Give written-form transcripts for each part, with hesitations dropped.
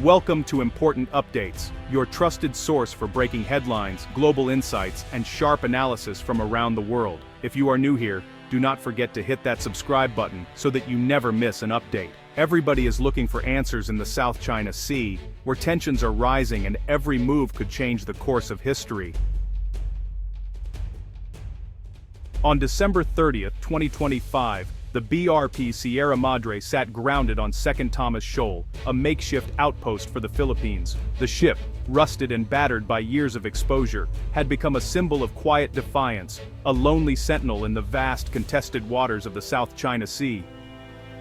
Welcome to Important Updates, your trusted source for breaking headlines, global insights, and sharp analysis from around the world. If you are new here, do not forget to hit that subscribe button so that you never miss an update. Everybody is looking for answers in the South China Sea, where tensions are rising and every move could change the course of history. On December 30, 2025, the BRP Sierra Madre sat grounded on 2nd Thomas Shoal, a makeshift outpost for the Philippines. The ship, rusted and battered by years of exposure, had become a symbol of quiet defiance, a lonely sentinel in the vast contested waters of the South China Sea.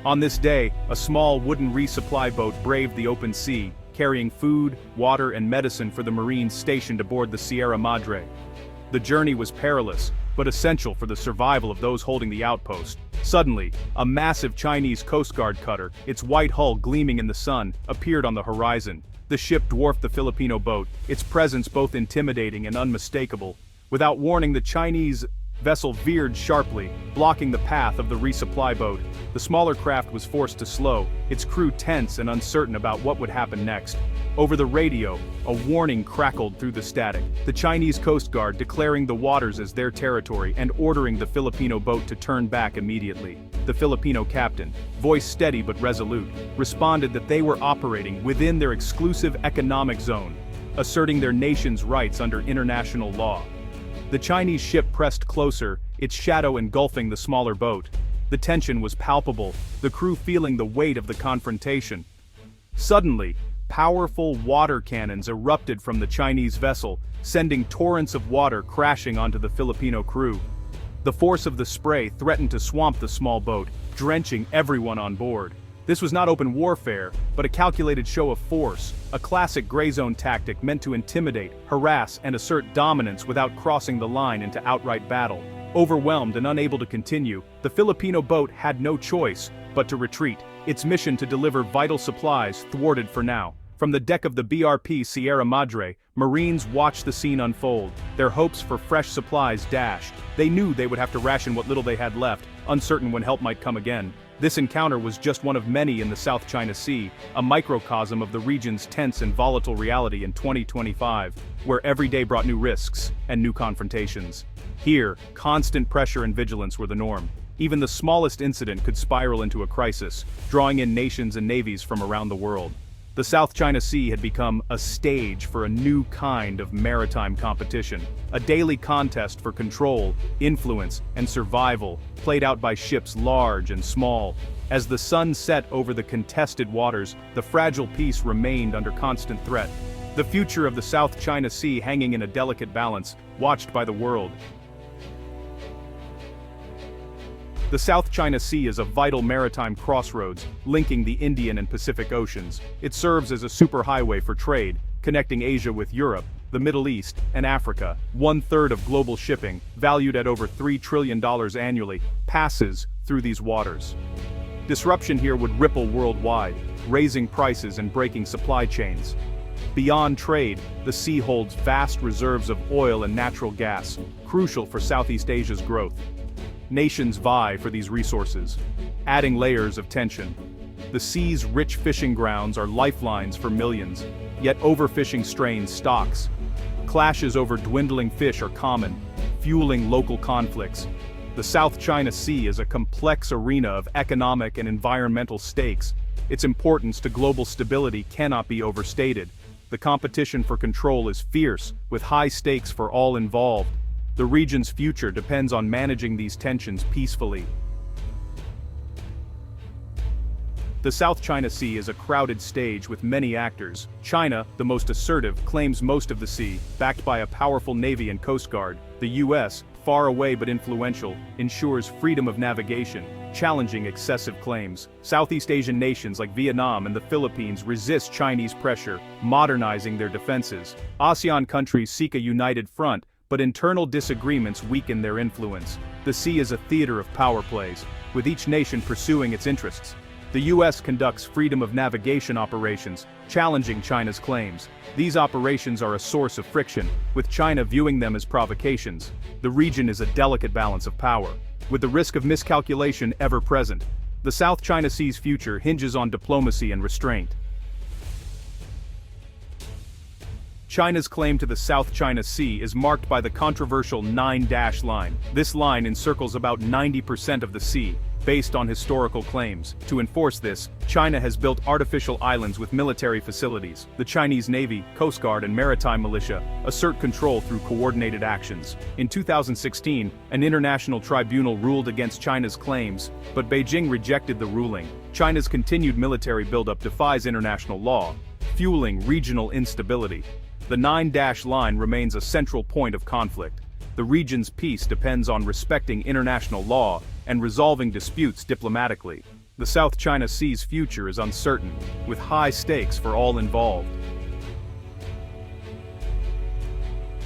On this day, a small wooden resupply boat braved the open sea, carrying food, water, and medicine for the Marines stationed aboard the Sierra Madre. The journey was perilous, but essential for the survival of those holding the outpost. Suddenly, a massive Chinese Coast Guard cutter, its white hull gleaming in the sun, appeared on the horizon. The ship dwarfed the Filipino boat, its presence both intimidating and unmistakable. Without warning, the Chinese vessel veered sharply, blocking the path of the resupply boat. The smaller craft was forced to slow, its crew tense and uncertain about what would happen next. Over the radio, a warning crackled through the static, the Chinese Coast Guard declaring the waters as their territory and ordering the Filipino boat to turn back immediately. The Filipino captain, voice steady but resolute, responded that they were operating within their exclusive economic zone, asserting their nation's rights under international law. The Chinese ship pressed closer, its shadow engulfing the smaller boat. The tension was palpable, the crew feeling the weight of the confrontation. Suddenly, powerful water cannons erupted from the Chinese vessel, sending torrents of water crashing onto the Filipino crew. The force of the spray threatened to swamp the small boat, drenching everyone on board. This was not open warfare, but a calculated show of force, a classic gray zone tactic meant to intimidate, harass, and assert dominance without crossing the line into outright battle. Overwhelmed and unable to continue, the Filipino boat had no choice but to retreat, its mission to deliver vital supplies thwarted for now. From the deck of the BRP Sierra Madre, Marines watched the scene unfold, their hopes for fresh supplies dashed. They knew they would have to ration what little they had left, uncertain when help might come again. This encounter was just one of many in the South China Sea, a microcosm of the region's tense and volatile reality in 2025, where every day brought new risks and new confrontations. Here, constant pressure and vigilance were the norm. Even the smallest incident could spiral into a crisis, drawing in nations and navies from around the world. The South China Sea had become a stage for a new kind of maritime competition, a daily contest for control, influence, and survival, played out by ships large and small. As the sun set over the contested waters, the fragile peace remained under constant threat. The future of the South China Sea hanging in a delicate balance, watched by the world. The South China Sea is a vital maritime crossroads, linking the Indian and Pacific Oceans. It serves as a superhighway for trade, connecting Asia with Europe, the Middle East, and Africa. 1/3 of global shipping, valued at over $3 trillion annually, passes through these waters. Disruption here would ripple worldwide, raising prices and breaking supply chains. Beyond trade, the sea holds vast reserves of oil and natural gas, crucial for Southeast Asia's growth. Nations vie for these resources, adding layers of tension. The sea's rich fishing grounds are lifelines for millions, yet overfishing strains stocks. Clashes over dwindling fish are common, fueling local conflicts. The South China Sea is a complex arena of economic and environmental stakes. Its importance to global stability cannot be overstated. The competition for control is fierce, with high stakes for all involved. The region's future depends on managing these tensions peacefully. The South China Sea is a crowded stage with many actors. China, the most assertive, claims most of the sea, backed by a powerful navy and coast guard. The US, far away but influential, ensures freedom of navigation, challenging excessive claims. Southeast Asian nations like Vietnam and the Philippines resist Chinese pressure, modernizing their defenses. ASEAN countries seek a united front, but internal disagreements weaken their influence. The sea is a theater of power plays, with each nation pursuing its interests. The US conducts freedom of navigation operations, challenging China's claims. These operations are a source of friction, with China viewing them as provocations. The region is a delicate balance of power, with the risk of miscalculation ever present. The South China Sea's future hinges on diplomacy and restraint. China's claim to the South China Sea is marked by the controversial 9-dash line. This line encircles about 90% of the sea, based on historical claims. To enforce this, China has built artificial islands with military facilities. The Chinese Navy, Coast Guard, and maritime militia assert control through coordinated actions. In 2016, an international tribunal ruled against China's claims, but Beijing rejected the ruling. China's continued military buildup defies international law, fueling regional instability. The 9-dash line remains a central point of conflict. The region's peace depends on respecting international law and resolving disputes diplomatically. The South China Sea's future is uncertain, with high stakes for all involved.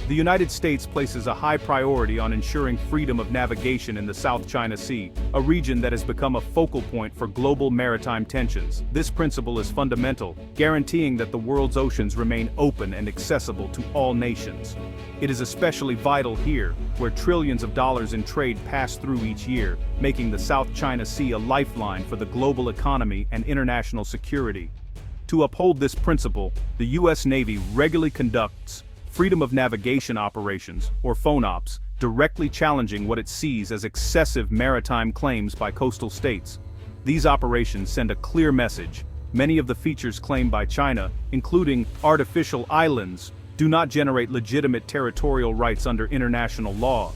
The United States places a high priority on ensuring freedom of navigation in the South China Sea, a region that has become a focal point for global maritime tensions. This principle is fundamental, guaranteeing that the world's oceans remain open and accessible to all nations. It is especially vital here, where trillions of dollars in trade pass through each year, making the South China Sea a lifeline for the global economy and international security. To uphold this principle, the U.S. Navy regularly conducts freedom of navigation operations, or FONOPs, directly challenging what it sees as excessive maritime claims by coastal states. These operations send a clear message. Many of the features claimed by China, including artificial islands, do not generate legitimate territorial rights under international law.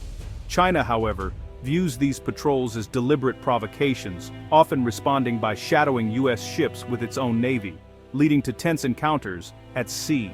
China, however, views these patrols as deliberate provocations, often responding by shadowing U.S. ships with its own navy, leading to tense encounters at sea.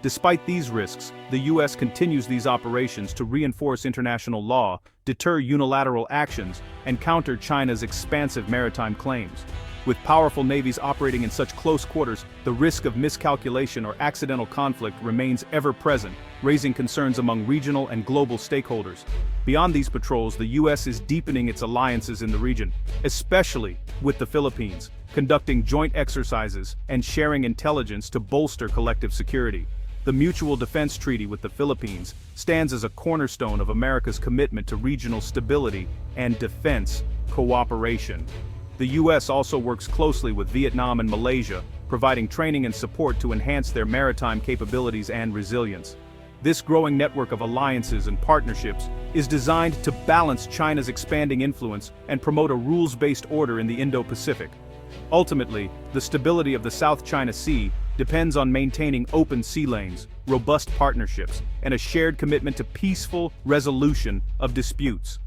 Despite these risks, the U.S. continues these operations to reinforce international law, deter unilateral actions, and counter China's expansive maritime claims. With powerful navies operating in such close quarters, the risk of miscalculation or accidental conflict remains ever present, raising concerns among regional and global stakeholders. Beyond these patrols, the U.S. is deepening its alliances in the region, especially with the Philippines, conducting joint exercises and sharing intelligence to bolster collective security. The Mutual Defense Treaty with the Philippines stands as a cornerstone of America's commitment to regional stability and defense cooperation. The U.S. also works closely with Vietnam and Malaysia, providing training and support to enhance their maritime capabilities and resilience. This growing network of alliances and partnerships is designed to balance China's expanding influence and promote a rules-based order in the Indo-Pacific. Ultimately, the stability of the South China Sea depends on maintaining open sea lanes, robust partnerships, and a shared commitment to peaceful resolution of disputes.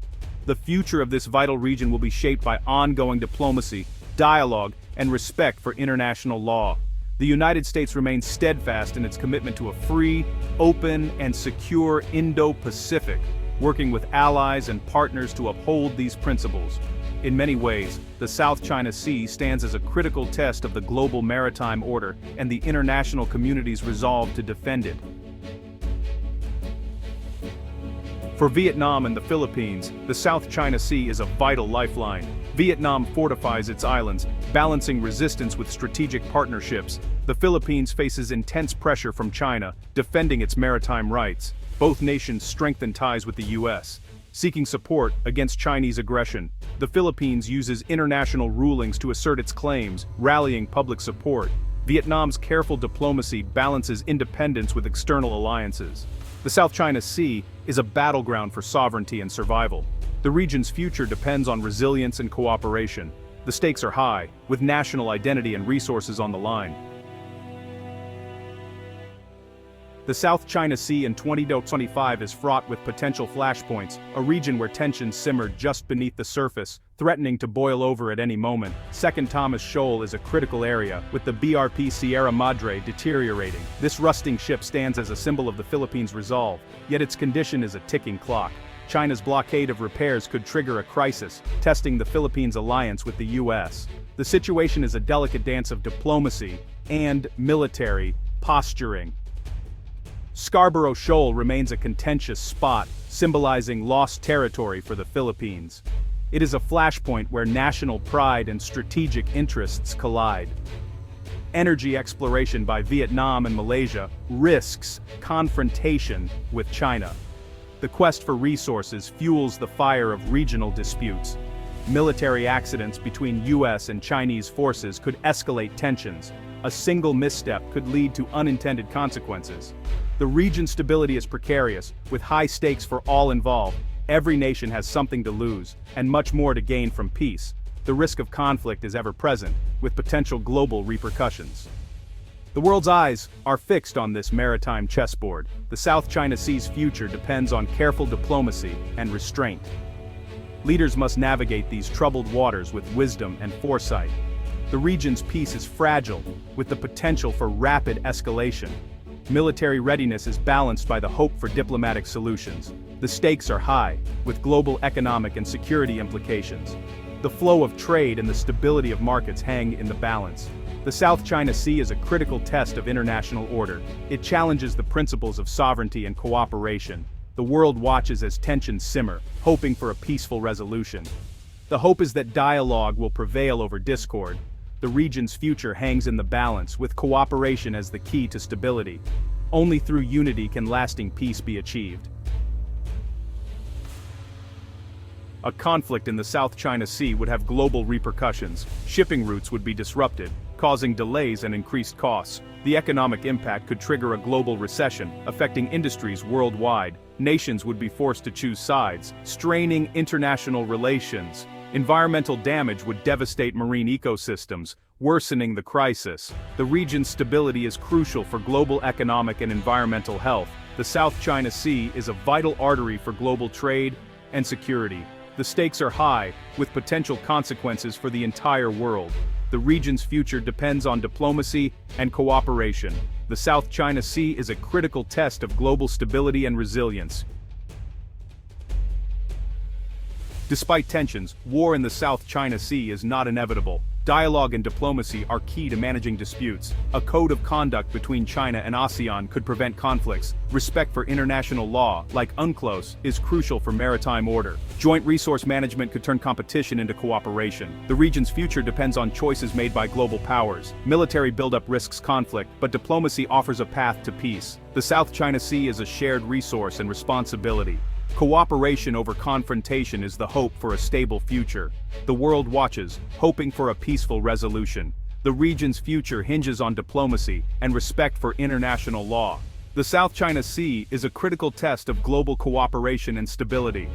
The future of this vital region will be shaped by ongoing diplomacy, dialogue, and respect for international law. The United States remains steadfast in its commitment to a free, open, and secure Indo-Pacific, working with allies and partners to uphold these principles. In many ways, the South China Sea stands as a critical test of the global maritime order and the international community's resolve to defend it. For Vietnam and the Philippines, the South China Sea is a vital lifeline. Vietnam fortifies its islands, balancing resistance with strategic partnerships. The Philippines faces intense pressure from China, defending its maritime rights. Both nations strengthen ties with the U.S., seeking support against Chinese aggression. The Philippines uses international rulings to assert its claims, rallying public support. Vietnam's careful diplomacy balances independence with external alliances. The South China Sea is a battleground for sovereignty and survival. The region's future depends on resilience and cooperation. The stakes are high, with national identity and resources on the line. The South China Sea in 2025 is fraught with potential flashpoints, a region where tensions simmer just beneath the surface, threatening to boil over at any moment. Second Thomas Shoal is a critical area, with the BRP Sierra Madre deteriorating. This rusting ship stands as a symbol of the Philippines' resolve, yet its condition is a ticking clock. China's blockade of repairs could trigger a crisis, testing the Philippines' alliance with the U.S. The situation is a delicate dance of diplomacy and military posturing. Scarborough Shoal remains a contentious spot, symbolizing lost territory for the Philippines. It is a flashpoint where national pride and strategic interests collide. Energy exploration by Vietnam and Malaysia risks confrontation with China. The quest for resources fuels the fire of regional disputes. Military accidents between U.S. and Chinese forces could escalate tensions, A single misstep could lead to unintended consequences. The region's stability is precarious, with high stakes for all involved. Every nation has something to lose, and much more to gain from peace. The risk of conflict is ever present, with potential global repercussions. The world's eyes are fixed on this maritime chessboard. The South China Sea's future depends on careful diplomacy and restraint. Leaders must navigate these troubled waters with wisdom and foresight. The region's peace is fragile, with the potential for rapid escalation. Military readiness is balanced by the hope for diplomatic solutions. The stakes are high, with global economic and security implications. The flow of trade and the stability of markets hang in the balance. The South China Sea is a critical test of international order. It challenges the principles of sovereignty and cooperation. The world watches as tensions simmer, hoping for a peaceful resolution. The hope is that dialogue will prevail over discord. The region's future hangs in the balance, with cooperation as the key to stability. Only through unity can lasting peace be achieved. A conflict in the South China Sea would have global repercussions. Shipping routes would be disrupted, causing delays and increased costs. The economic impact could trigger a global recession, affecting industries worldwide. Nations would be forced to choose sides, straining international relations. Environmental damage would devastate marine ecosystems, worsening the crisis. The region's stability is crucial for global economic and environmental health. The South China Sea is a vital artery for global trade and security. The stakes are high, with potential consequences for the entire world. The region's future depends on diplomacy and cooperation. The South China Sea is a critical test of global stability and resilience. Despite tensions, war in the South China Sea is not inevitable. Dialogue and diplomacy are key to managing disputes. A code of conduct between China and ASEAN could prevent conflicts. Respect for international law, like UNCLOS, is crucial for maritime order. Joint resource management could turn competition into cooperation. The region's future depends on choices made by global powers. Military buildup risks conflict, but diplomacy offers a path to peace. The South China Sea is a shared resource and responsibility. Cooperation over confrontation is the hope for a stable future. The world watches, hoping for a peaceful resolution. The region's future hinges on diplomacy and respect for international law. The South China Sea is a critical test of global cooperation and stability.